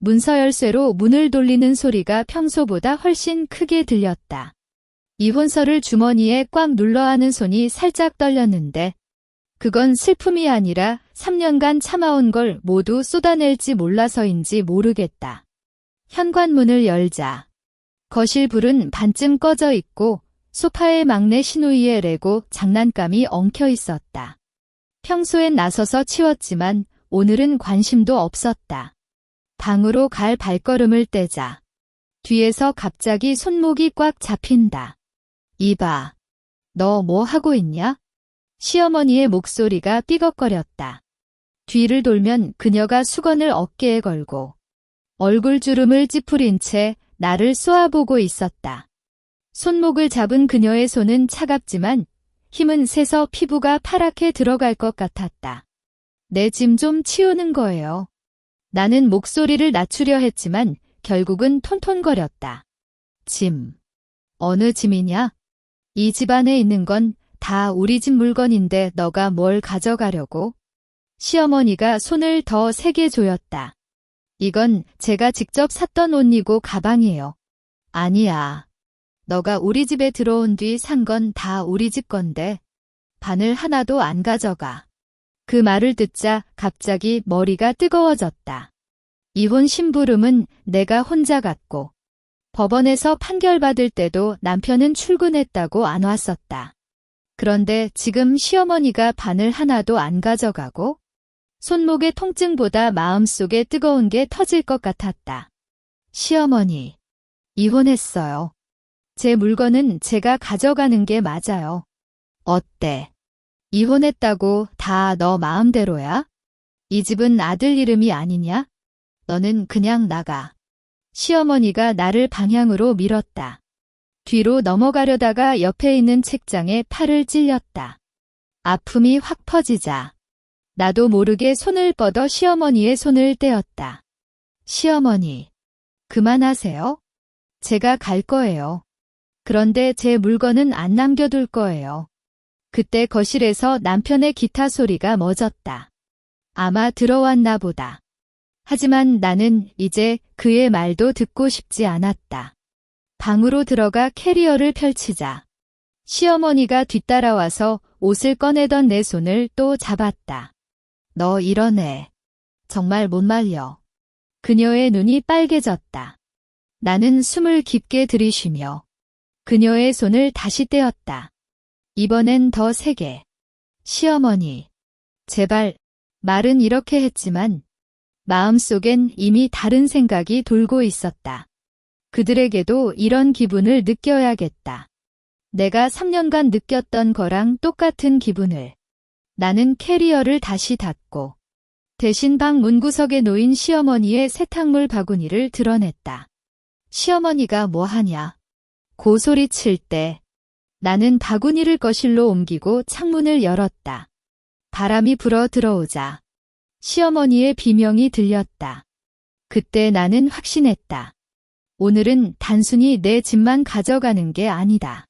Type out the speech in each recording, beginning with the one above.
문서 열쇠로 문을 돌리는 소리가 평소보다 훨씬 크게 들렸다. 이혼서를 주머니에 꽉 눌러 하는 손이 살짝 떨렸는데 그건 슬픔이 아니라 3년간 참아온 걸 모두 쏟아낼지 몰라서인지 모르겠다. 현관문을 열자 거실 불은 반쯤 꺼져 있고 소파에 막내 신우이의 레고 장난감이 엉켜 있었다. 평소엔 나서서 치웠지만 오늘은 관심도 없었다. 방으로 갈 발걸음을 떼자 뒤에서 갑자기 손목이 꽉 잡힌다. 이봐, 너 뭐 하고 있냐? 시어머니의 목소리가 삐걱거렸다. 뒤를 돌면 그녀가 수건을 어깨에 걸고 얼굴 주름을 찌푸린 채 나를 쏘아보고 있었다. 손목을 잡은 그녀의 손은 차갑지만 힘은 세서 피부가 파랗게 들어갈 것 같았다. 내 짐 좀 치우는 거예요. 나는 목소리를 낮추려 했지만 결국은 톤톤거렸다. 짐. 어느 짐이냐? 이 집 안에 있는 건 다 우리 집 물건인데 너가 뭘 가져가려고? 시어머니가 손을 더 세게 조였다. 이건 제가 직접 샀던 옷이고 가방이에요. 아니야. 너가 우리 집에 들어온 뒤 산 건 다 우리 집 건데 바늘 하나도 안 가져가. 그 말을 듣자 갑자기 머리가 뜨거워졌다. 이혼 심부름은 내가 혼자 갔고 법원에서 판결받을 때도 남편은 출근했다고 안 왔었다. 그런데 지금 시어머니가 바늘 하나도 안 가져가고 손목의 통증보다 마음속에 뜨거운 게 터질 것 같았다. 시어머니, 이혼했어요. 제 물건은 제가 가져가는 게 맞아요. 어때? 이혼했다고 다 너 마음대로야? 이 집은 아들 이름이 아니냐? 너는 그냥 나가. 시어머니가 나를 방향으로 밀었다. 뒤로 넘어가려다가 옆에 있는 책장에 팔을 찔렸다. 아픔이 확 퍼지자 나도 모르게 손을 뻗어 시어머니의 손을 떼었다. 시어머니, 그만하세요. 제가 갈 거예요. 그런데 제 물건은 안 남겨둘 거예요. 그때 거실에서 남편의 기타 소리가 멎었다. 아마 들어왔나 보다. 하지만 나는 이제 그의 말도 듣고 싶지 않았다. 방으로 들어가 캐리어를 펼치자 시어머니가 뒤따라와서 옷을 꺼내던 내 손을 또 잡았다. 너 이런 애 정말 못 말려. 그녀의 눈이 빨개졌다. 나는 숨을 깊게 들이쉬며 그녀의 손을 다시 떼었다. 이번엔 더 세게. 시어머니, 제발. 말은 이렇게 했지만 마음속엔 이미 다른 생각이 돌고 있었다. 그들에게도 이런 기분을 느껴야겠다. 내가 3년간 느꼈던 거랑 똑같은 기분을. 나는 캐리어를 다시 닫고 대신 방 문구석에 놓인 시어머니의 세탁물 바구니를 드러냈다. 시어머니가 뭐 하냐? 고소리 칠 때 나는 바구니를 거실로 옮기고 창문을 열었다. 바람이 불어 들어오자 시어머니의 비명이 들렸다. 그때 나는 확신했다. 오늘은 단순히 내 짐만 가져가는 게 아니다.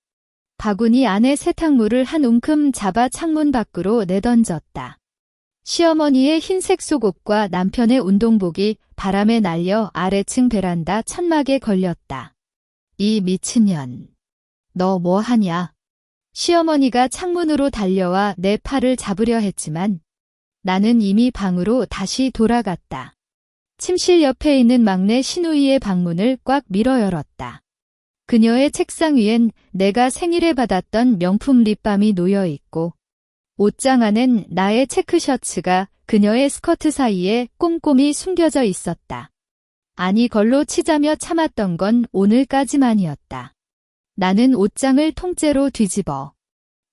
바구니 안에 세탁물을 한 움큼 잡아 창문 밖으로 내던졌다. 시어머니의 흰색 속옷과 남편의 운동복이 바람에 날려 아래층 베란다 천막에 걸렸다. 이 미친년. 너 뭐 하냐? 시어머니가 창문으로 달려와 내 팔을 잡으려 했지만 나는 이미 방으로 다시 돌아갔다. 침실 옆에 있는 막내 신우이의 방문을 꽉 밀어 열었다. 그녀의 책상 위엔 내가 생일에 받았던 명품 립밤이 놓여 있고 옷장 안엔 나의 체크셔츠가 그녀의 스커트 사이에 꼼꼼히 숨겨져 있었다. 아니 걸로 치자며 참았던 건 오늘까지만이었다. 나는 옷장을 통째로 뒤집어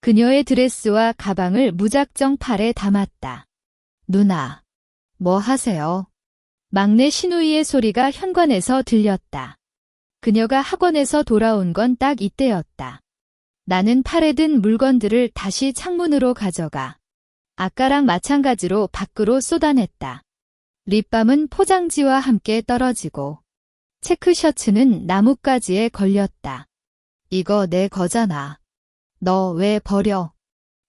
그녀의 드레스와 가방을 무작정 팔에 담았다. 누나, 뭐 하세요? 막내 신우이의 소리가 현관에서 들렸다. 그녀가 학원에서 돌아온 건 딱 이때였다. 나는 팔에 든 물건들을 다시 창문으로 가져가 아까랑 마찬가지로 밖으로 쏟아냈다. 립밤은 포장지와 함께 떨어지고 체크셔츠는 나뭇가지에 걸렸다. 이거 내 거잖아. 너 왜 버려?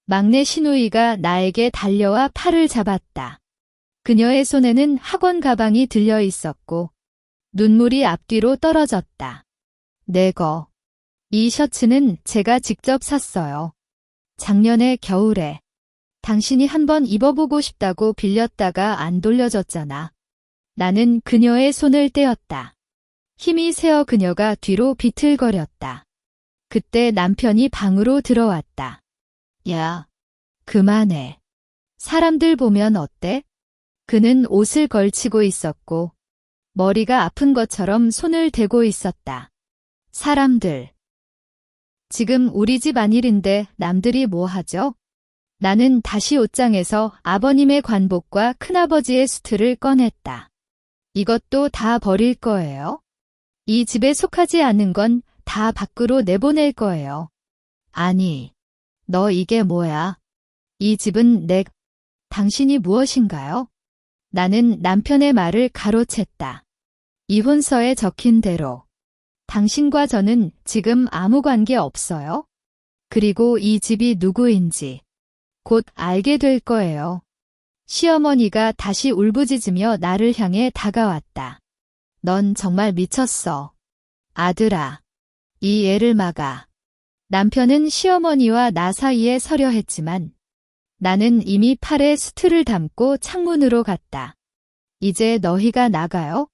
막내 신우이가 나에게 달려와 팔을 잡았다. 그녀의 손에는 학원 가방이 들려 있었고 눈물이 앞뒤로 떨어졌다. 이 셔츠는 제가 직접 샀어요. 작년에 겨울에. 당신이 한번 입어보고 싶다고 빌렸다가 안 돌려줬잖아. 나는 그녀의 손을 떼었다. 힘이 세어 그녀가 뒤로 비틀거렸다. 그때 남편이 방으로 들어왔다. 야, 그만해. 사람들 보면 어때? 그는 옷을 걸치고 있었고 머리가 아픈 것처럼 손을 대고 있었다. 사람들. 지금 우리 집 안일인데 남들이 뭐 하죠? 나는 다시 옷장에서 아버님의 관복과 큰아버지의 수트를 꺼냈다. 이것도 다 버릴 거예요? 이 집에 속하지 않는 건 다 밖으로 내보낼 거예요. 아니, 너 이게 뭐야? 이 집은 당신이 무엇인가요? 나는 남편의 말을 가로챘다. 이혼서에 적힌 대로. 당신과 저는 지금 아무 관계 없어요. 그리고 이 집이 누구인지 곧 알게 될 거예요. 시어머니가 다시 울부짖으며 나를 향해 다가왔다. 넌 정말 미쳤어. 아들아, 이 애를 막아. 남편은 시어머니와 나 사이에 서려 했지만 나는 이미 팔에 수트를 담고 창문으로 갔다. 이제 너희가 나가요?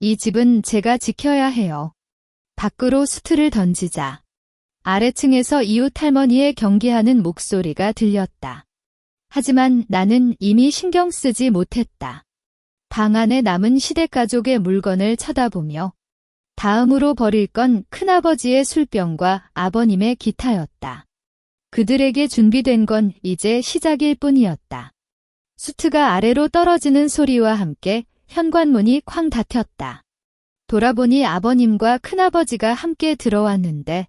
이 집은 제가 지켜야 해요. 밖으로 수트를 던지자. 아래층에서 이웃 할머니의 경계하는 목소리가 들렸다. 하지만 나는 이미 신경 쓰지 못했다. 방 안에 남은 시댁가족의 물건을 쳐다보며 다음으로 버릴 건 큰아버지의 술병과 아버님의 기타였다. 그들에게 준비된 건 이제 시작일 뿐이었다. 수트가 아래로 떨어지는 소리와 함께 현관문이 쾅 닫혔다. 돌아보니 아버님과 큰아버지가 함께 들어왔는데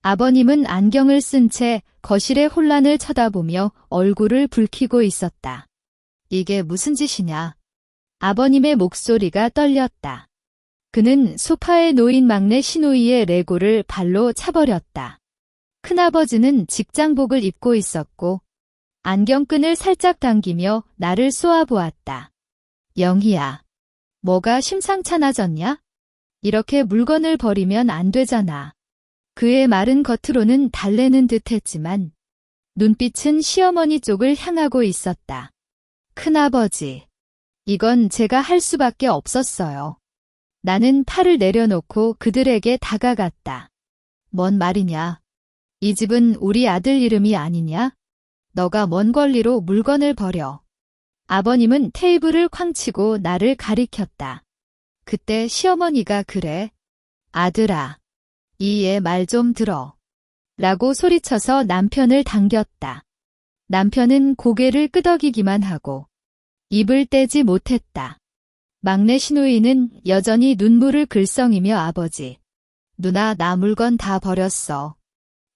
아버님은 안경을 쓴 채 거실의 혼란을 쳐다보며 얼굴을 붉히고 있었다. 이게 무슨 짓이냐? 아버님의 목소리가 떨렸다. 그는 소파에 놓인 막내 시누이의 레고를 발로 차버렸다. 큰아버지는 직장복을 입고 있었고 안경끈을 살짝 당기며 나를 쏘아보았다. 영희야, 뭐가 심상찮아졌냐? 이렇게 물건을 버리면 안 되잖아. 그의 말은 겉으로는 달래는 듯했지만 눈빛은 시어머니 쪽을 향하고 있었다. 큰아버지, 이건 제가 할 수밖에 없었어요. 나는 팔을 내려놓고 그들에게 다가갔다. 뭔 말이냐? 이 집은 우리 아들 이름이 아니냐? 너가 뭔 권리로 물건을 버려? 아버님은 테이블을 쾅 치고 나를 가리켰다. 그때 시어머니가 그래. 아들아, 이 애 말 좀 들어. 라고 소리쳐서 남편을 당겼다. 남편은 고개를 끄덕이기만 하고 입을 떼지 못했다. 막내 시누이는 여전히 눈물을 글썽이며 아버지, 누나 나 물건 다 버렸어.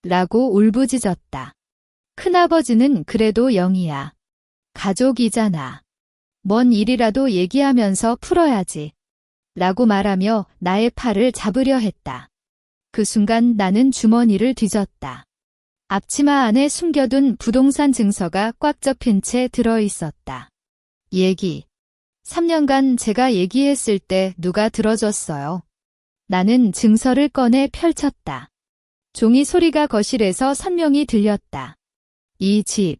라고 울부짖었다. 큰아버지는 그래도 영희야. 가족이잖아. 뭔 일이라도 얘기하면서 풀어야지. 라고 말하며 나의 팔을 잡으려 했다. 그 순간 나는 주머니를 뒤졌다. 앞치마 안에 숨겨둔 부동산 증서가 꽉 접힌 채 들어있었다. 3년간 제가 얘기했을 때 누가 들어줬어요. 나는 증서를 꺼내 펼쳤다. 종이 소리가 거실에서 선명히 들렸다. 이 집,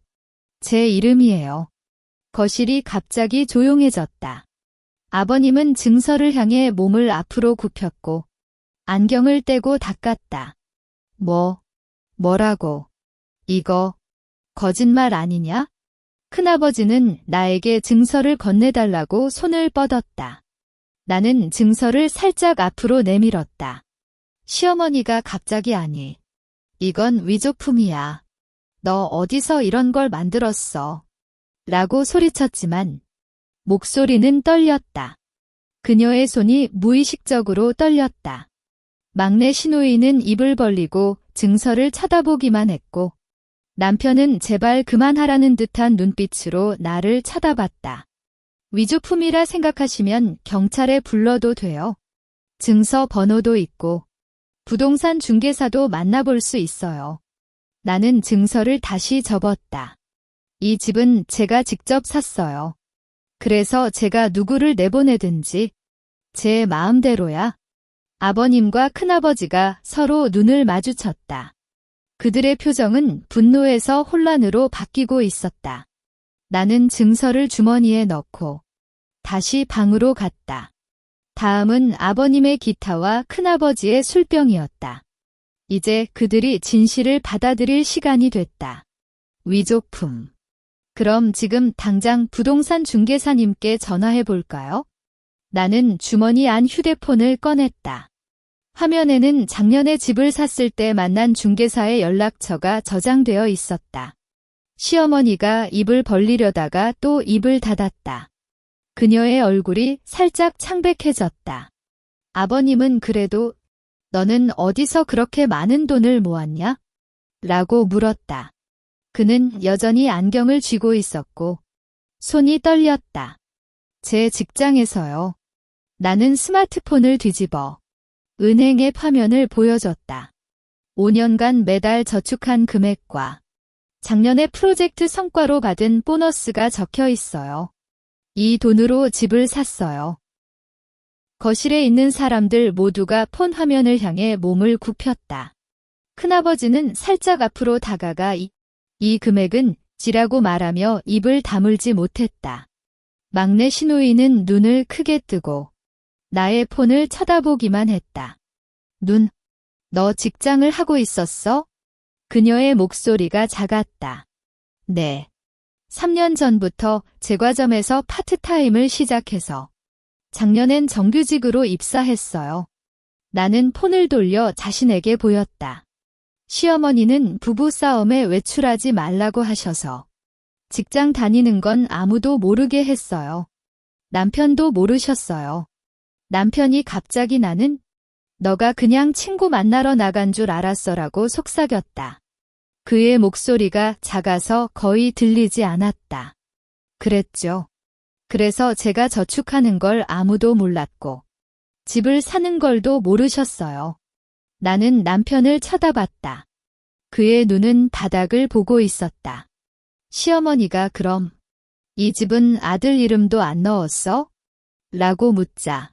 제 이름이에요. 거실이 갑자기 조용해졌다. 아버님은 증서를 향해 몸을 앞으로 굽혔고 안경을 떼고 닦았다. 뭐라고? 이거 거짓말 아니냐? 큰아버지는 나에게 증서를 건네달라고 손을 뻗었다. 나는 증서를 살짝 앞으로 내밀었다. 시어머니가 갑자기 아니. 이건 위조품이야. 너 어디서 이런 걸 만들었어? 라고 소리쳤지만 목소리는 떨렸다. 그녀의 손이 무의식적으로 떨렸다. 막내 시누이는 입을 벌리고 증서를 쳐다보기만 했고 남편은 제발 그만하라는 듯한 눈빛으로 나를 쳐다봤다. 위조품이라 생각하시면 경찰에 불러도 돼요. 증서 번호도 있고 부동산 중개사도 만나볼 수 있어요. 나는 증서를 다시 접었다. 이 집은 제가 직접 샀어요. 그래서 제가 누구를 내보내든지 제 마음대로야. 아버님과 큰아버지가 서로 눈을 마주쳤다. 그들의 표정은 분노에서 혼란으로 바뀌고 있었다. 나는 증서를 주머니에 넣고 다시 방으로 갔다. 다음은 아버님의 기타와 큰아버지의 술병이었다. 이제 그들이 진실을 받아들일 시간이 됐다. 위조품. 그럼 지금 당장 부동산 중개사님께 전화해 볼까요? 나는 주머니 안 휴대폰을 꺼냈다. 화면에는 작년에 집을 샀을 때 만난 중개사의 연락처가 저장되어 있었다. 시어머니가 입을 벌리려다가 또 입을 닫았다. 그녀의 얼굴이 살짝 창백해졌다. 아버님은 그래도 너는 어디서 그렇게 많은 돈을 모았냐? 라고 물었다. 그는 여전히 안경을 쥐고 있었고 손이 떨렸다. 제 직장에서요. 나는 스마트폰을 뒤집어 은행 앱 화면을 보여줬다. 5년간 매달 저축한 금액과 작년에 프로젝트 성과로 받은 보너스가 적혀 있어요. 이 돈으로 집을 샀어요. 거실에 있는 사람들 모두가 폰 화면을 향해 몸을 굽혔다. 큰아버지는 살짝 앞으로 다가가 이 금액은 지라고 말하며 입을 다물지 못했다. 막내 시누이는 눈을 크게 뜨고 나의 폰을 쳐다보기만 했다. 너 직장을 하고 있었어? 그녀의 목소리가 작았다. 네. 3년 전부터 제과점에서 파트타임을 시작해서 작년엔 정규직으로 입사했어요. 나는 폰을 돌려 자신에게 보였다. 시어머니는 부부싸움에 외출하지 말라고 하셔서 직장 다니는 건 아무도 모르게 했어요. 남편도 모르셨어요. 남편이 갑자기 나는 너가 그냥 친구 만나러 나간 줄 알았어라고 속삭였다. 그의 목소리가 작아서 거의 들리지 않았다. 그랬죠. 그래서 제가 저축하는 걸 아무도 몰랐고 집을 사는 걸도 모르셨어요. 나는 남편을 쳐다봤다. 그의 눈은 바닥을 보고 있었다. 시어머니가 그럼 이 집은 아들 이름도 안 넣었어? 라고 묻자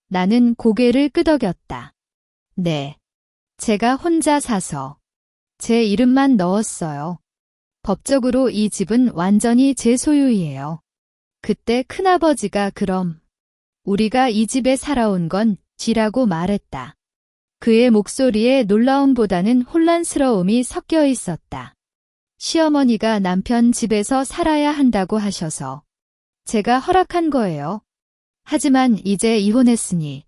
나는 고개를 끄덕였다. 네. 제가 혼자 사서 제 이름만 넣었어요. 법적으로 이 집은 완전히 제 소유이에요. 그때 큰아버지가 그럼 우리가 이 집에 살아온 건 지라고 말했다. 그의 목소리에 놀라움보다는 혼란스러움이 섞여 있었다. 시어머니가 남편 집에서 살아야 한다고 하셔서 제가 허락한 거예요. 하지만 이제 이혼했으니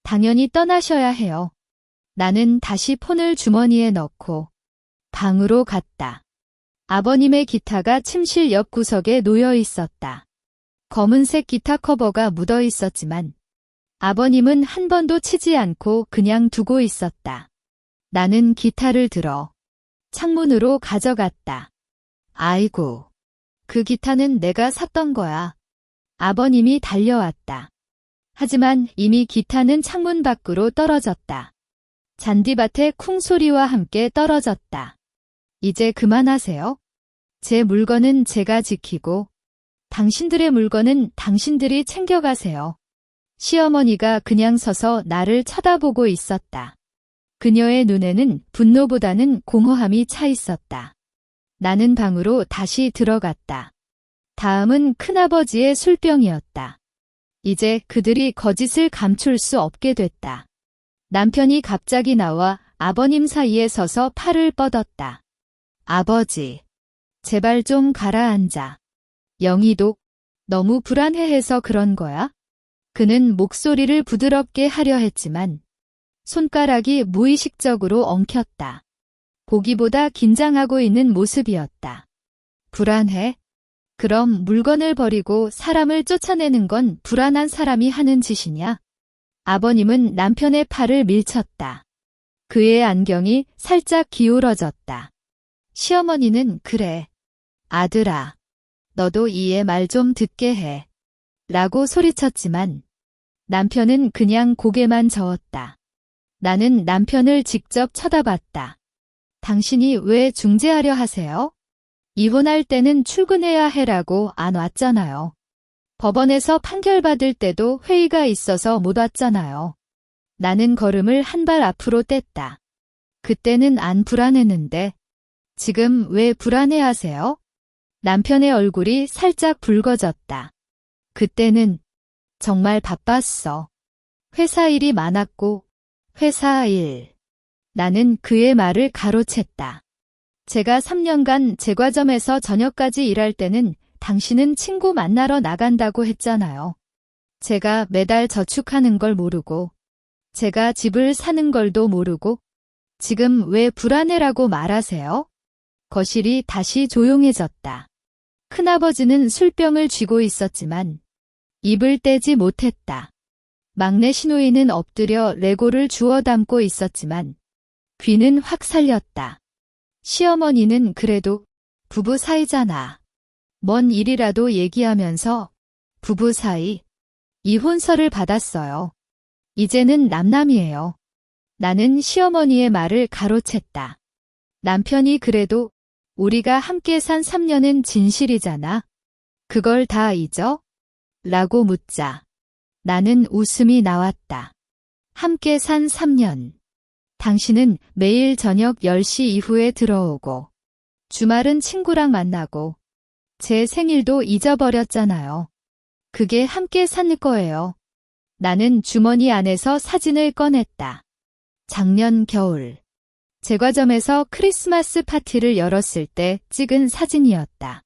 당연히 떠나셔야 해요. 나는 다시 폰을 주머니에 넣고 방으로 갔다. 아버님의 기타가 침실 옆 구석에 놓여 있었다. 검은색 기타 커버가 묻어 있었지만 아버님은 한 번도 치지 않고 그냥 두고 있었다. 나는 기타를 들어 창문으로 가져갔다. 아이고, 그 기타는 내가 샀던 거야. 아버님이 달려왔다. 하지만 이미 기타는 창문 밖으로 떨어졌다. 잔디밭의 쿵 소리와 함께 떨어졌다. 이제 그만하세요. 제 물건은 제가 지키고 당신들의 물건은 당신들이 챙겨가세요. 시어머니가 그냥 서서 나를 쳐다보고 있었다. 그녀의 눈에는 분노보다는 공허함이 차 있었다. 나는 방으로 다시 들어갔다. 다음은 큰아버지의 술병이었다. 이제 그들이 거짓을 감출 수 없게 됐다. 남편이 갑자기 나와 아버님 사이에 서서 팔을 뻗었다. 아버지, 제발 좀 가라앉아. 영희도 너무 불안해해서 그런 거야? 그는 목소리를 부드럽게 하려 했지만 손가락이 무의식적으로 엉켰다. 보기보다 긴장하고 있는 모습이었다. 불안해? 그럼 물건을 버리고 사람을 쫓아내는 건 불안한 사람이 하는 짓이냐? 아버님은 남편의 팔을 밀쳤다. 그의 안경이 살짝 기울어졌다. 시어머니는 그래. 아들아, 너도 이 애 말 좀 듣게 해. 라고 소리쳤지만 남편은 그냥 고개만 저었다. 나는 남편을 직접 쳐다봤다. 당신이 왜 중재하려 하세요? 이혼할 때는 출근해야 해라고 안 왔잖아요. 법원에서 판결받을 때도 회의가 있어서 못 왔잖아요. 나는 걸음을 한 발 앞으로 뗐다. 그때는 안 불안했는데 지금 왜 불안해하세요? 남편의 얼굴이 살짝 붉어졌다. 그때는 정말 바빴어. 회사 일이 많았고 회사 일. 나는 그의 말을 가로챘다. 제가 3년간 제과점에서 저녁까지 일할 때는 당신은 친구 만나러 나간다고 했잖아요. 제가 매달 저축하는 걸 모르고 제가 집을 사는 걸도 모르고 지금 왜 불안해라고 말하세요? 거실이 다시 조용해졌다. 큰아버지는 술병을 쥐고 있었지만 입을 떼지 못했다. 막내 시누이는 엎드려 레고를 주워 담고 있었지만 귀는 확 살렸다. 시어머니는 그래도 부부 사이잖아. 뭔 일이라도 얘기하면서 부부 사이 이혼서를 받았어요. 이제는 남남이에요. 나는 시어머니의 말을 가로챘다. 남편이 그래도 우리가 함께 산 3년은 진실이잖아. 그걸 다 잊어? 라고 묻자 나는 웃음이 나왔다. 함께 산 3년. 당신은 매일 저녁 10시 이후에 들어오고 주말은 친구랑 만나고 제 생일도 잊어버렸잖아요. 그게 함께 산 거예요. 나는 주머니 안에서 사진을 꺼냈다. 작년 겨울 제과점에서 크리스마스 파티를 열었을 때 찍은 사진이었다.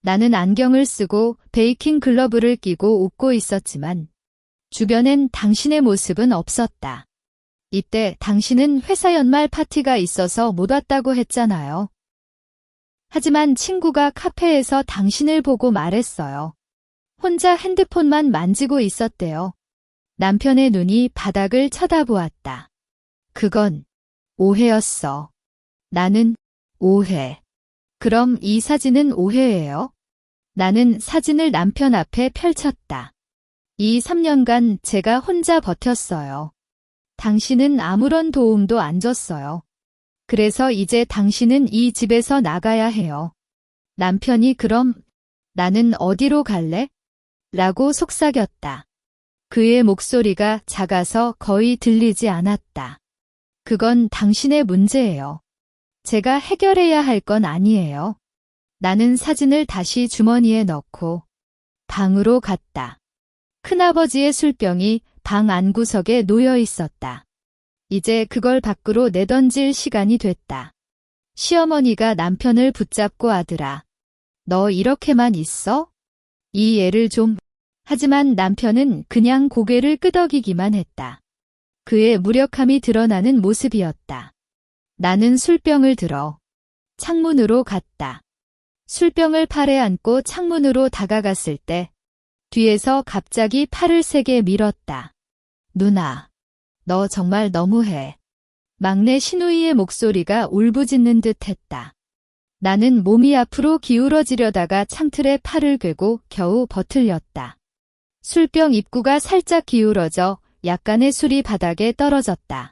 나는 안경을 쓰고 베이킹 글러브를 끼고 웃고 있었지만 주변엔 당신의 모습은 없었다. 이때 당신은 회사 연말 파티가 있어서 못 왔다고 했잖아요. 하지만 친구가 카페에서 당신을 보고 말했어요. 혼자 핸드폰만 만지고 있었대요. 남편의 눈이 바닥을 쳐다보았다. 그건 오해였어. 나는 오해. 그럼 이 사진은 오해예요? 나는 사진을 남편 앞에 펼쳤다. 이 3년간 제가 혼자 버텼어요. 당신은 아무런 도움도 안 줬어요. 그래서 이제 당신은 이 집에서 나가야 해요. 남편이 그럼 나는 어디로 갈래? 라고 속삭였다. 그의 목소리가 작아서 거의 들리지 않았다. 그건 당신의 문제예요. 제가 해결해야 할 건 아니에요. 나는 사진을 다시 주머니에 넣고 방으로 갔다. 큰아버지의 술병이 방 안구석에 놓여 있었다. 이제 그걸 밖으로 내던질 시간이 됐다. 시어머니가 남편을 붙잡고 아들아, 너 이렇게만 있어? 이 애를 좀. 하지만 남편은 그냥 고개를 끄덕이기만 했다. 그의 무력함이 드러나는 모습이었다. 나는 술병을 들어 창문으로 갔다. 술병을 팔에 안고 창문으로 다가갔을 때 뒤에서 갑자기 팔을 세게 밀었다. 누나, 너 정말 너무해. 막내 시누이의 목소리가 울부짖는 듯 했다. 나는 몸이 앞으로 기울어지려다가 창틀에 팔을 괴고 겨우 버틀렸다. 술병 입구가 살짝 기울어져 약간의 술이 바닥에 떨어졌다.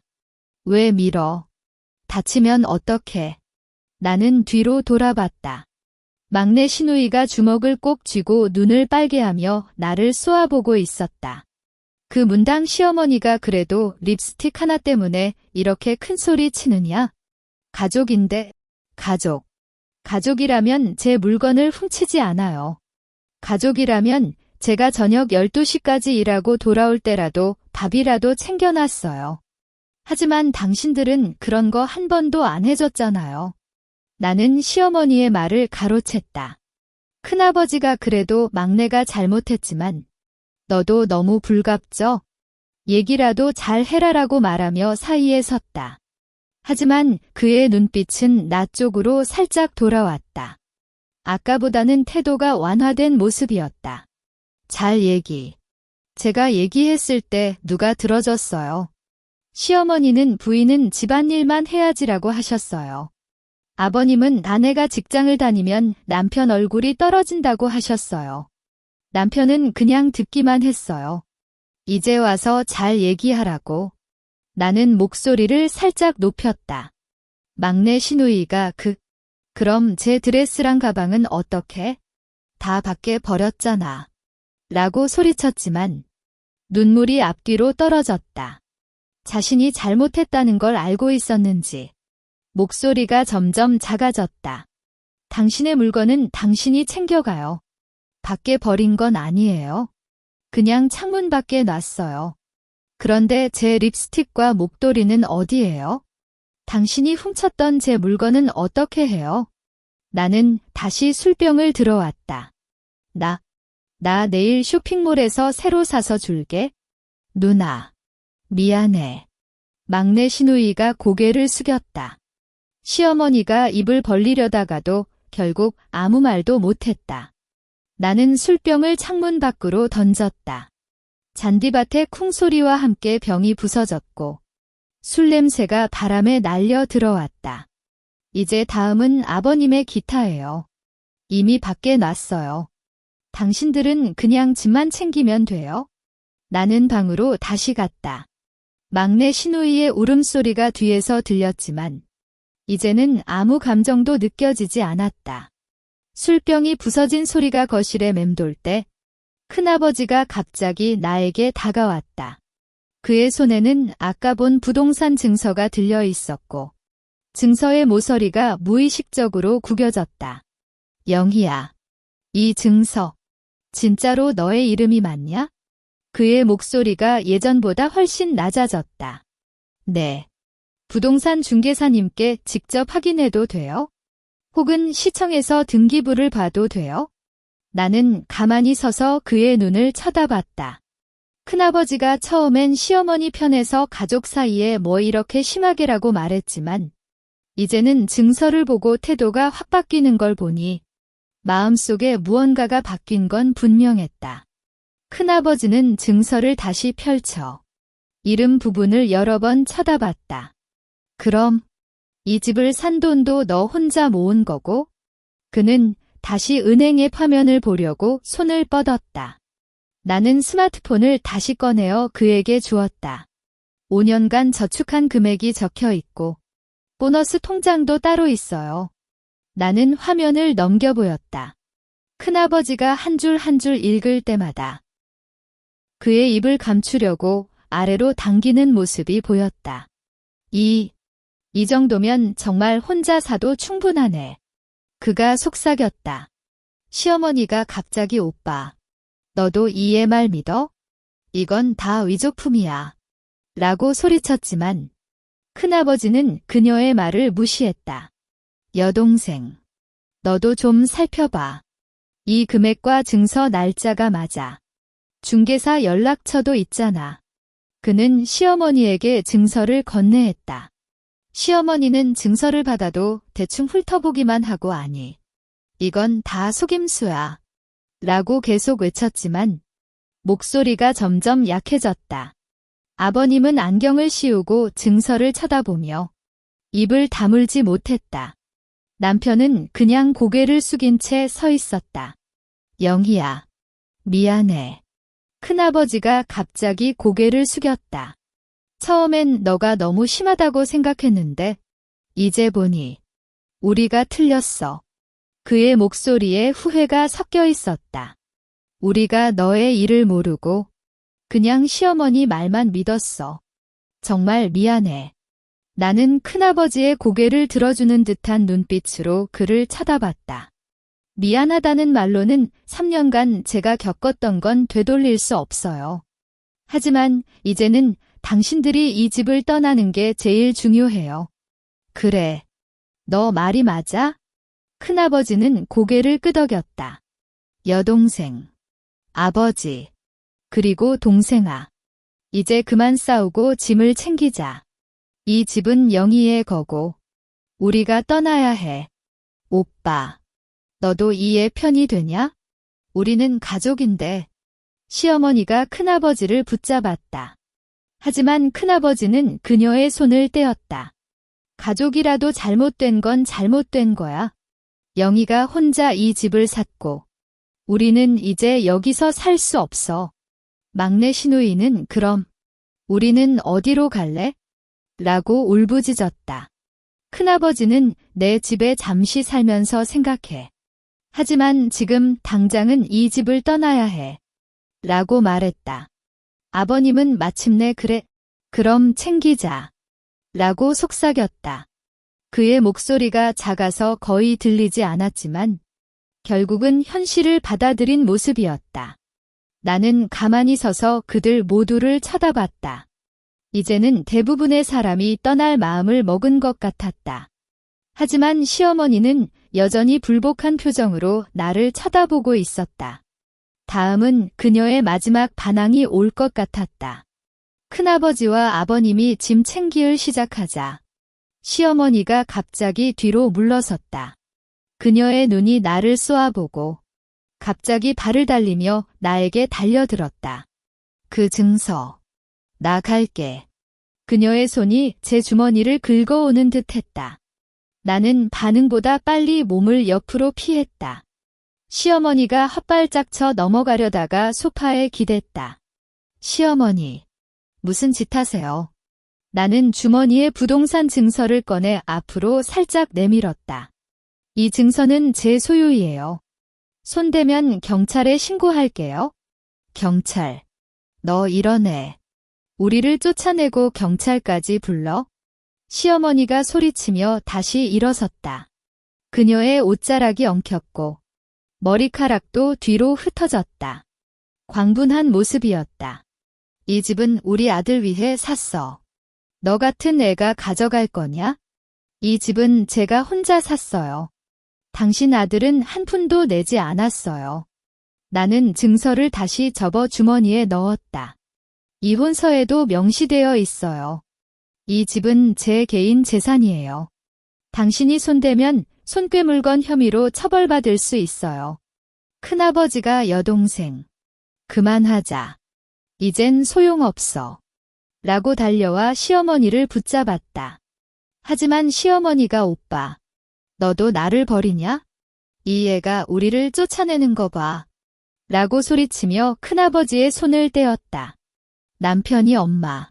왜 밀어? 다치면 어떡해? 나는 뒤로 돌아봤다. 막내 시누이가 주먹을 꼭 쥐고 눈을 빨개하며 나를 쏘아보고 있었다. 그 문당 시어머니가 그래도 립스틱 하나 때문에 이렇게 큰 소리 치느냐? 가족인데, 가족. 가족이라면 제 물건을 훔치지 않아요. 가족이라면 제가 저녁 12시까지 일하고 돌아올 때라도 밥이라도 챙겨놨어요. 하지만 당신들은 그런 거 한 번도 안 해줬잖아요. 나는 시어머니의 말을 가로챘다. 큰아버지가 그래도 막내가 잘못했지만 너도 너무 불갑져? 얘기라도 잘 해라라고 말하며 사이에 섰다. 하지만 그의 눈빛은 나 쪽으로 살짝 돌아왔다. 아까보다는 태도가 완화된 모습이었다. 잘 얘기. 제가 얘기했을 때 누가 들어줬어요. 시어머니는 부인은 집안일만 해야지라고 하셨어요. 아버님은 아내가 직장을 다니면 남편 얼굴이 떨어진다고 하셨어요. 남편은 그냥 듣기만 했어요. 이제 와서 잘 얘기하라고. 나는 목소리를 살짝 높였다. 막내 시누이가 그럼 제 드레스랑 가방은 어떻게? 다 밖에 버렸잖아. 라고 소리쳤지만 눈물이 앞뒤로 떨어졌다. 자신이 잘못했다는 걸 알고 있었는지 목소리가 점점 작아졌다. 당신의 물건은 당신이 챙겨가요. 밖에 버린 건 아니에요. 그냥 창문 밖에 놨어요. 그런데 제 립스틱과 목도리는 어디예요? 당신이 훔쳤던 제 물건은 어떻게 해요? 나는 다시 술병을 들어왔다. 나 내일 쇼핑몰에서 새로 사서 줄게. 누나, 미안해. 막내 시누이가 고개를 숙였다. 시어머니가 입을 벌리려다가도 결국 아무 말도 못했다. 나는 술병을 창문 밖으로 던졌다. 잔디밭의 쿵소리와 함께 병이 부서졌고 술 냄새가 바람에 날려 들어왔다. 이제 다음은 아버님의 기타예요. 이미 밖에 놨어요. 당신들은 그냥 집만 챙기면 돼요. 나는 방으로 다시 갔다. 막내 시누이의 울음소리가 뒤에서 들렸지만 이제는 아무 감정도 느껴지지 않았다. 술병이 부서진 소리가 거실에 맴돌 때 큰아버지가 갑자기 나에게 다가왔다. 그의 손에는 아까 본 부동산 증서가 들려 있었고 증서의 모서리가 무의식적으로 구겨졌다. 영희야, 이 증서 진짜로 너의 이름이 맞냐? 그의 목소리가 예전보다 훨씬 낮아졌다. 네. 부동산 중개사님께 직접 확인해도 돼요? 혹은 시청에서 등기부를 봐도 돼요? 나는 가만히 서서 그의 눈을 쳐다봤다. 큰아버지가 처음엔 시어머니 편에서 가족 사이에 뭐 이렇게 심하게라고 말했지만 이제는 증서를 보고 태도가 확 바뀌는 걸 보니 마음속에 무언가가 바뀐 건 분명했다. 큰아버지는 증서를 다시 펼쳐 이름 부분을 여러 번 쳐다봤다. 그럼 이 집을 산 돈도 너 혼자 모은 거고? 그는 다시 은행의 화면을 보려고 손을 뻗었다. 나는 스마트폰을 다시 꺼내어 그에게 주었다. 5년간 저축한 금액이 적혀 있고 보너스 통장도 따로 있어요. 나는 화면을 넘겨보였다. 큰아버지가 한 줄 한 줄 읽을 때마다 그의 입을 감추려고 아래로 당기는 모습이 보였다. 이 정도면 정말 혼자 사도 충분하네. 그가 속삭였다. 시어머니가 갑자기 오빠, 너도 이의 말 믿어? 이건 다 위조품이야. 라고 소리쳤지만 큰아버지는 그녀의 말을 무시했다. 여동생, 너도 좀 살펴봐. 이 금액과 증서 날짜가 맞아. 중개사 연락처도 있잖아. 그는 시어머니에게 증서를 건네했다. 시어머니는 증서를 받아도 대충 훑어보기만 하고 아니. 이건 다 속임수야. 라고 계속 외쳤지만 목소리가 점점 약해졌다. 아버님은 안경을 씌우고 증서를 쳐다보며 입을 다물지 못했다. 남편은 그냥 고개를 숙인 채 서 있었다. 영희야, 미안해. 큰아버지가 갑자기 고개를 숙였다. 처음엔 너가 너무 심하다고 생각했는데 이제 보니 우리가 틀렸어. 그의 목소리에 후회가 섞여 있었다. 우리가 너의 일을 모르고 그냥 시어머니 말만 믿었어. 정말 미안해. 나는 큰아버지의 고개를 들어주는 듯한 눈빛으로 그를 쳐다봤다. 미안하다는 말로는 3년간 제가 겪었던 건 되돌릴 수 없어요. 하지만 이제는 당신들이 이 집을 떠나는 게 제일 중요해요. 그래. 너 말이 맞아? 큰아버지는 고개를 끄덕였다. 여동생, 아버지, 그리고 동생아. 이제 그만 싸우고 짐을 챙기자. 이 집은 영희의 거고 우리가 떠나야 해. 오빠, 너도 이의 편이 되냐? 우리는 가족인데. 시어머니가 큰아버지를 붙잡았다. 하지만 큰아버지는 그녀의 손을 떼었다. 가족이라도 잘못된 건 잘못된 거야. 영희가 혼자 이 집을 샀고 우리는 이제 여기서 살 수 없어. 막내 시누이는 그럼 우리는 어디로 갈래? 라고 울부짖었다. 큰아버지는 내 집에 잠시 살면서 생각해. 하지만 지금 당장은 이 집을 떠나야 해. 라고 말했다. 아버님은 마침내 그래, 그럼 챙기자. 라고 속삭였다. 그의 목소리가 작아서 거의 들리지 않았지만 결국은 현실을 받아들인 모습이었다. 나는 가만히 서서 그들 모두를 쳐다봤다. 이제는 대부분의 사람이 떠날 마음을 먹은 것 같았다. 하지만 시어머니는 여전히 불복한 표정으로 나를 쳐다보고 있었다. 다음은 그녀의 마지막 반항이 올 것 같았다. 큰아버지와 아버님이 짐 챙기를 시작하자 시어머니가 갑자기 뒤로 물러섰다. 그녀의 눈이 나를 쏘아보고 갑자기 발을 달리며 나에게 달려들었다. 그 증서. 나 갈게. 그녀의 손이 제 주머니를 긁어오는 듯 했다. 나는 반응보다 빨리 몸을 옆으로 피했다. 시어머니가 헛발짝 쳐 넘어가려다가 소파에 기댔다. 시어머니, 무슨 짓 하세요? 나는 주머니에 부동산 증서를 꺼내 앞으로 살짝 내밀었다. 이 증서는 제 소유이에요. 손대면 경찰에 신고할게요. 경찰. 너 이런 애. 우리를 쫓아내고 경찰까지 불러? 시어머니가 소리치며 다시 일어섰다. 그녀의 옷자락이 엉켰고 머리카락도 뒤로 흩어졌다. 광분한 모습이었다. 이 집은 우리 아들 위해 샀어. 너 같은 애가 가져갈 거냐? 이 집은 제가 혼자 샀어요. 당신 아들은 한 푼도 내지 않았어요. 나는 증서를 다시 접어 주머니에 넣었다. 이혼서에도 명시되어 있어요. 이 집은 제 개인 재산이에요. 당신이 손대면 손괴물건 혐의로 처벌받을 수 있어요. 큰아버지가 여동생. 그만하자. 이젠 소용없어. 라고 달려와 시어머니를 붙잡았다. 하지만 시어머니가 오빠. 너도 나를 버리냐? 이 애가 우리를 쫓아내는 거 봐. 라고 소리치며 큰아버지의 손을 떼었다. 남편이 엄마.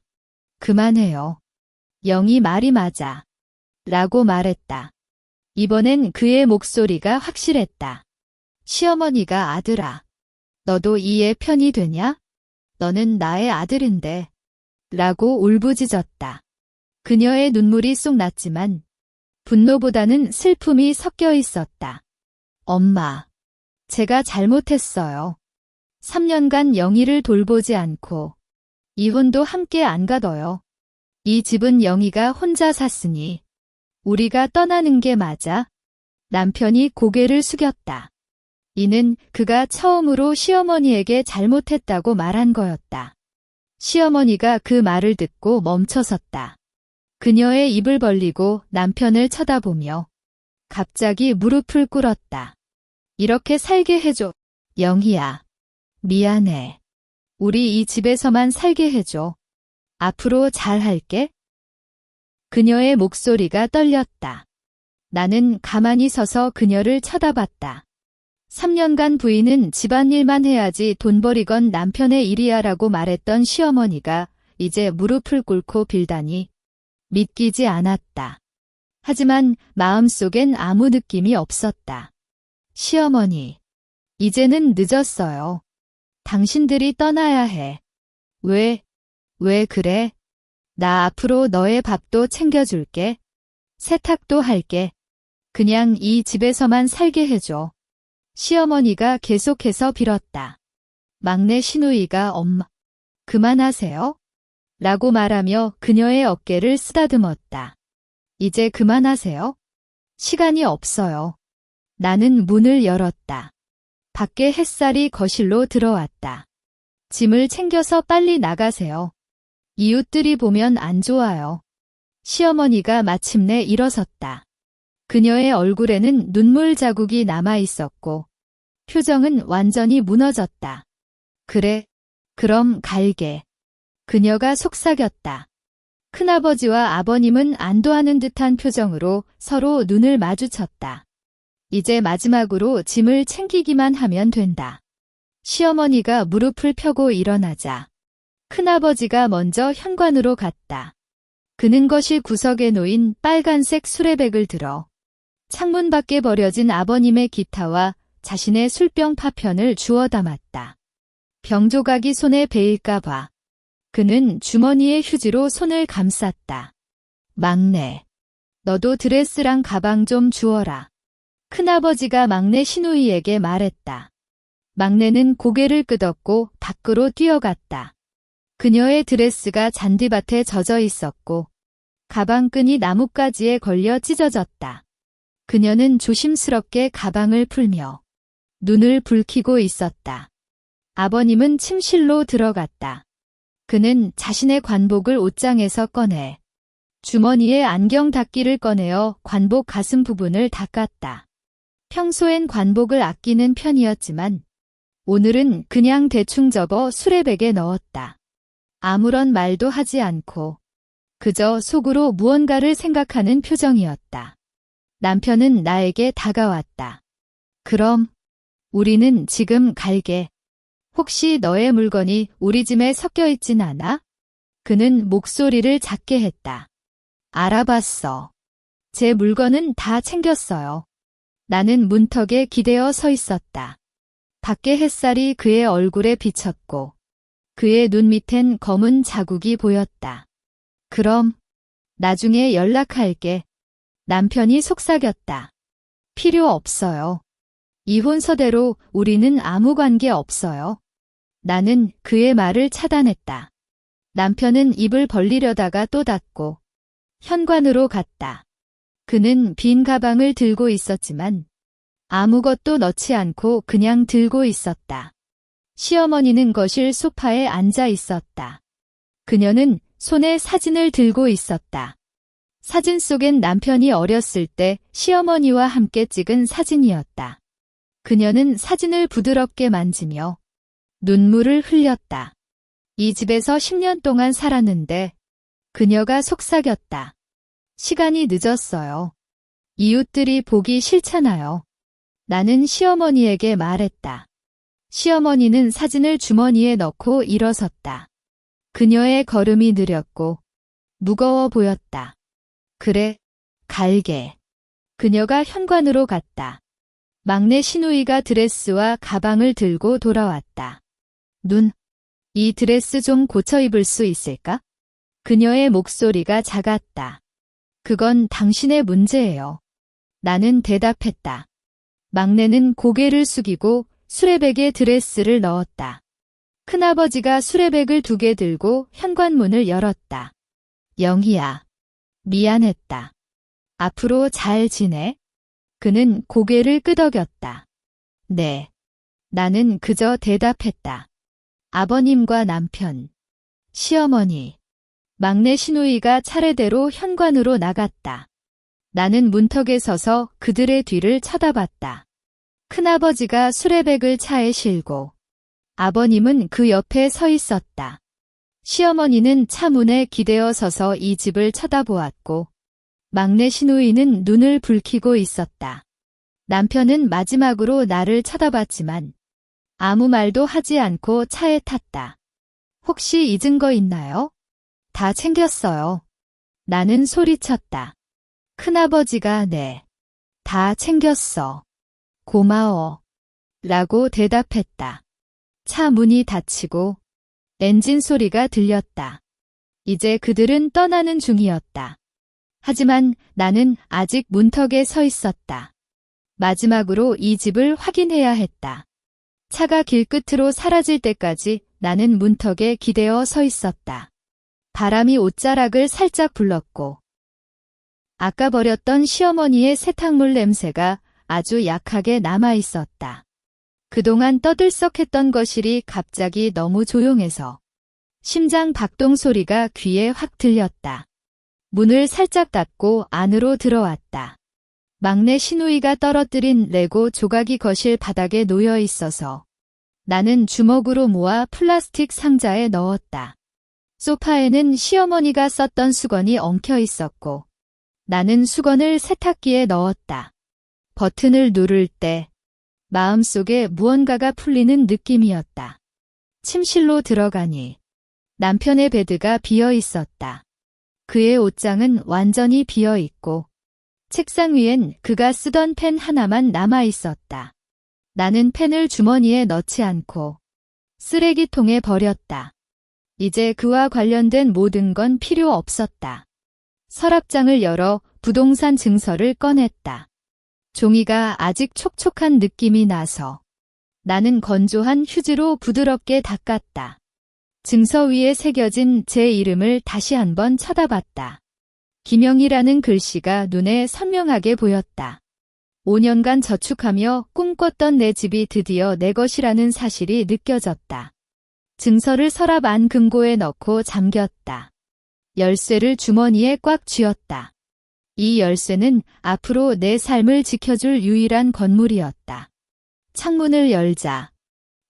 그만해요. 영희 말이 맞아. 라고 말했다. 이번엔 그의 목소리가 확실했다. 시어머니가 아들아. 너도 이 애 편이 되냐? 너는 나의 아들인데. 라고 울부짖었다. 그녀의 눈물이 쏙 났지만 분노보다는 슬픔이 섞여 있었다. 엄마. 제가 잘못했어요. 3년간 영희를 돌보지 않고 이혼도 함께 안 가둬요. 이 집은 영희가 혼자 샀으니 우리가 떠나는 게 맞아? 남편이 고개를 숙였다. 이는 그가 처음으로 시어머니에게 잘못했다고 말한 거였다. 시어머니가 그 말을 듣고 멈춰섰다. 그녀의 입을 벌리고 남편을 쳐다보며 갑자기 무릎을 꿇었다. 이렇게 살게 해줘. 영희야. 미안해. 우리 이 집에서만 살게 해줘. 앞으로 잘할게. 그녀의 목소리가 떨렸다. 나는 가만히 서서 그녀를 쳐다봤다. 3년간 부인은 집안일만 해야지 돈벌이건 남편의 일이야라고 말했던 시어머니가 이제 무릎을 꿇고 빌다니 믿기지 않았다. 하지만 마음속엔 아무 느낌이 없었다. 시어머니, 이제는 늦었어요. 당신들이 떠나야 해. 왜 그래? 나 앞으로 너의 밥도 챙겨줄게. 세탁도 할게. 그냥 이 집에서만 살게 해줘. 시어머니가 계속해서 빌었다. 막내 시누이가 엄마, 그만하세요. 라고 말하며 그녀의 어깨를 쓰다듬었다. 이제 그만하세요. 시간이 없어요. 나는 문을 열었다. 밖에 햇살이 거실로 들어왔다. 짐을 챙겨서 빨리 나가세요. 이웃들이 보면 안 좋아요. 시어머니가 마침내 일어섰다. 그녀의 얼굴에는 눈물 자국이 남아 있었고 표정은 완전히 무너졌다. 그래, 그럼 갈게. 그녀가 속삭였다. 큰아버지와 아버님은 안도하는 듯한 표정으로 서로 눈을 마주쳤다. 이제 마지막으로 짐을 챙기기만 하면 된다. 시어머니가 무릎을 펴고 일어나자 큰아버지가 먼저 현관으로 갔다. 그는 거실 구석에 놓인 빨간색 수레백을 들어 창문 밖에 버려진 아버님의 기타와 자신의 술병 파편을 주워 담았다. 병조각이 손에 베일까봐. 그는 주머니에 휴지로 손을 감쌌다. 막내, 너도 드레스랑 가방 좀 주워라. 큰아버지가 막내 시누이에게 말했다. 막내는 고개를 끄덕고 밖으로 뛰어갔다. 그녀의 드레스가 잔디밭에 젖어 있었고 가방끈이 나뭇가지에 걸려 찢어졌다. 그녀는 조심스럽게 가방을 풀며 눈을 붉히고 있었다. 아버님은 침실로 들어갔다. 그는 자신의 관복을 옷장에서 꺼내 주머니에 안경 닦기를 꺼내어 관복 가슴 부분을 닦았다. 평소엔 관복을 아끼는 편이었지만 오늘은 그냥 대충 접어 수레백에 넣었다. 아무런 말도 하지 않고 그저 속으로 무언가를 생각하는 표정이었다. 남편은 나에게 다가왔다. 그럼 우리는 지금 갈게. 혹시 너의 물건이 우리 짐에 섞여 있진 않아? 그는 목소리를 작게 했다. 알아봤어. 제 물건은 다 챙겼어요. 나는 문턱에 기대어 서 있었다. 밖의 햇살이 그의 얼굴에 비쳤고 그의 눈 밑엔 검은 자국이 보였다. 그럼 나중에 연락할게. 남편이 속삭였다. 필요 없어요. 이혼서대로 우리는 아무 관계 없어요. 나는 그의 말을 차단했다. 남편은 입을 벌리려다가 또 닫고 현관으로 갔다. 그는 빈 가방을 들고 있었지만 아무것도 넣지 않고 그냥 들고 있었다. 시어머니는 거실 소파에 앉아 있었다. 그녀는 손에 사진을 들고 있었다. 사진 속엔 남편이 어렸을 때 시어머니와 함께 찍은 사진이었다. 그녀는 사진을 부드럽게 만지며 눈물을 흘렸다. 이 집에서 10년 동안 살았는데 그녀가 속삭였다. 시간이 늦었어요. 이웃들이 보기 싫잖아요. 나는 시어머니에게 말했다. 시어머니는 사진을 주머니에 넣고 일어섰다. 그녀의 걸음이 느렸고 무거워 보였다. 그래, 갈게. 그녀가 현관으로 갔다. 막내 시누이가 드레스와 가방을 들고 돌아왔다. 이 드레스 좀 고쳐 입을 수 있을까? 그녀의 목소리가 작았다. 그건 당신의 문제예요. 나는 대답했다. 막내는 고개를 숙이고 수레백에 드레스를 넣었다. 큰아버지가 수레백을 2개 들고 현관문을 열었다. 영희야, 미안했다. 앞으로 잘 지내? 그는 고개를 끄덕였다. 네. 나는 그저 대답했다. 아버님과 남편, 시어머니, 막내 시누이가 차례대로 현관으로 나갔다. 나는 문턱에 서서 그들의 뒤를 쳐다봤다. 큰아버지가 수레백을 차에 실고 아버님은 그 옆에 서 있었다. 시어머니는 차 문에 기대어 서서 이 집을 쳐다보았고 막내 시누이는 눈을 붉히고 있었다. 남편은 마지막으로 나를 쳐다봤지만 아무 말도 하지 않고 차에 탔다. 혹시 잊은 거 있나요? 다 챙겼어요. 나는 소리쳤다. 큰아버지가 네, 다 챙겼어. 고마워. 라고 대답했다. 차 문이 닫히고 엔진 소리가 들렸다. 이제 그들은 떠나는 중이었다. 하지만 나는 아직 문턱에 서 있었다. 마지막으로 이 집을 확인해야 했다. 차가 길끝으로 사라질 때까지 나는 문턱에 기대어 서 있었다. 바람이 옷자락을 살짝 불렀고 아까 버렸던 시어머니의 세탁물 냄새가 아주 약하게 남아 있었다. 그동안 떠들썩했던 거실이 갑자기 너무 조용해서 심장 박동 소리가 귀에 확 들렸다. 문을 살짝 닫고 안으로 들어왔다. 막내 시누이가 떨어뜨린 레고 조각이 거실 바닥에 놓여 있어서 나는 주먹으로 모아 플라스틱 상자에 넣었다. 소파에는 시어머니가 썼던 수건이 엉켜 있었고 나는 수건을 세탁기에 넣었다. 버튼을 누를 때 마음속에 무언가가 풀리는 느낌이었다. 침실로 들어가니 남편의 베드가 비어 있었다. 그의 옷장은 완전히 비어 있고 책상 위엔 그가 쓰던 펜 하나만 남아 있었다. 나는 펜을 주머니에 넣지 않고 쓰레기통에 버렸다. 이제 그와 관련된 모든 건 필요 없었다. 서랍장을 열어 부동산 증서를 꺼냈다. 종이가 아직 촉촉한 느낌이 나서 나는 건조한 휴지로 부드럽게 닦았다. 증서 위에 새겨진 제 이름을 다시 한번 쳐다봤다. 김영희라는 글씨가 눈에 선명하게 보였다. 5년간 저축하며 꿈꿨던 내 집이 드디어 내 것이라는 사실이 느껴졌다. 증서를 서랍 안 금고에 넣고 잠겼다. 열쇠를 주머니에 꽉 쥐었다. 이 열쇠는 앞으로 내 삶을 지켜줄 유일한 건물이었다. 창문을 열자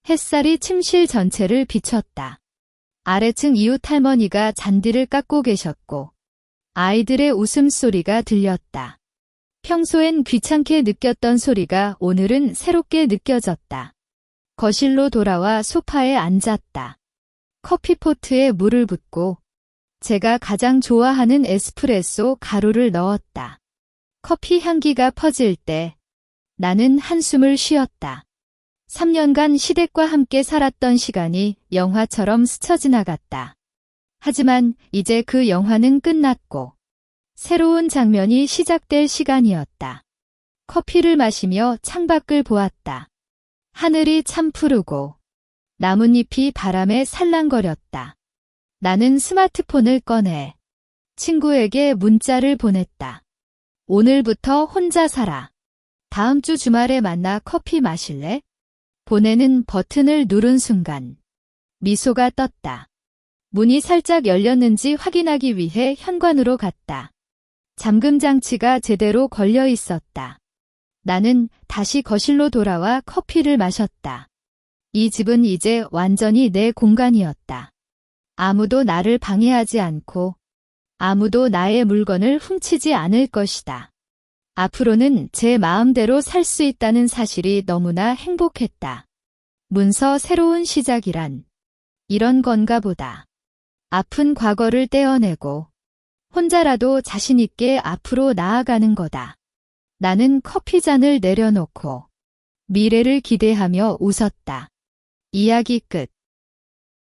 햇살이 침실 전체를 비췄다. 아래층 이웃 할머니가 잔디를 깎고 계셨고 아이들의 웃음소리가 들렸다. 평소엔 귀찮게 느꼈던 소리가 오늘은 새롭게 느껴졌다. 거실로 돌아와 소파에 앉았다. 커피포트에 물을 붓고 제가 가장 좋아하는 에스프레소 가루를 넣었다. 커피 향기가 퍼질 때 나는 한숨을 쉬었다. 3년간 시댁과 함께 살았던 시간이 영화처럼 스쳐 지나갔다. 하지만 이제 그 영화는 끝났고 새로운 장면이 시작될 시간이었다. 커피를 마시며 창밖을 보았다. 하늘이 참 푸르고 나뭇잎이 바람에 살랑거렸다. 나는 스마트폰을 꺼내 친구에게 문자를 보냈다. 오늘부터 혼자 살아. 다음 주 주말에 만나 커피 마실래? 보내는 버튼을 누른 순간 미소가 떴다. 문이 살짝 열렸는지 확인하기 위해 현관으로 갔다. 잠금 장치가 제대로 걸려 있었다. 나는 다시 거실로 돌아와 커피를 마셨다. 이 집은 이제 완전히 내 공간이었다. 아무도 나를 방해하지 않고 아무도 나의 물건을 훔치지 않을 것이다. 앞으로는 제 마음대로 살 수 있다는 사실이 너무나 행복했다. 문서 새로운 시작이란 이런 건가 보다. 아픈 과거를 떼어내고 혼자라도 자신 있게 앞으로 나아가는 거다. 나는 커피잔을 내려놓고 미래를 기대하며 웃었다. 이야기 끝.